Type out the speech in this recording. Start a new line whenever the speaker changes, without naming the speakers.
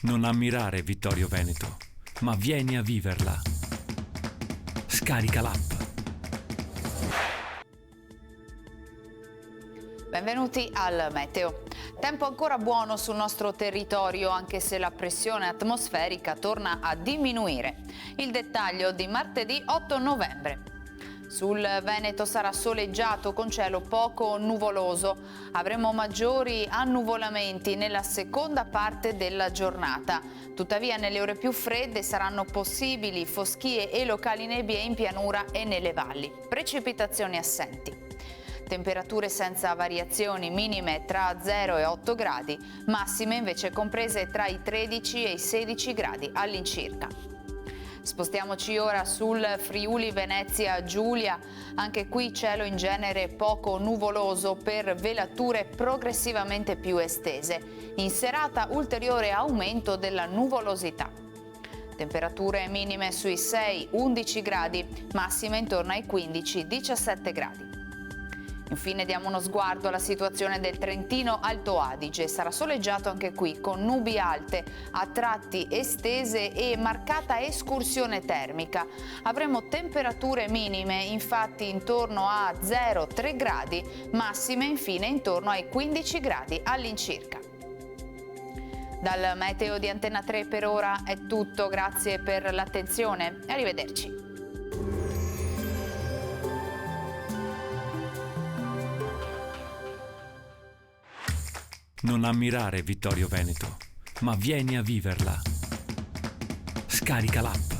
Non ammirare Vittorio Veneto, ma vieni a viverla. Scarica l'app.
Benvenuti al Meteo. Tempo ancora buono sul nostro territorio, anche se la pressione atmosferica torna a diminuire. Il dettaglio di martedì 8 novembre. Sul Veneto sarà soleggiato con cielo poco nuvoloso. Avremo maggiori annuvolamenti nella seconda parte della giornata. Tuttavia nelle ore più fredde saranno possibili foschie e locali nebbie in pianura e nelle valli. Precipitazioni assenti. Temperature senza variazioni, minime tra 0 e 8 gradi, massime invece comprese tra i 13 e i 16 gradi all'incirca. Spostiamoci ora sul Friuli Venezia Giulia, anche qui cielo in genere poco nuvoloso per velature progressivamente più estese. In serata ulteriore aumento della nuvolosità. Temperature minime sui 6-11 gradi, massime intorno ai 15-17 gradi. Infine diamo uno sguardo alla situazione del Trentino Alto Adige. Sarà soleggiato anche qui con nubi alte, a tratti estese e marcata escursione termica. Avremo temperature minime infatti intorno a 0-3 gradi, massime infine intorno ai 15 gradi all'incirca. Dal meteo di Antenna 3 per ora è tutto, grazie per l'attenzione, arrivederci.
Non ammirare Vittorio Veneto, ma vieni a viverla. Scarica l'app.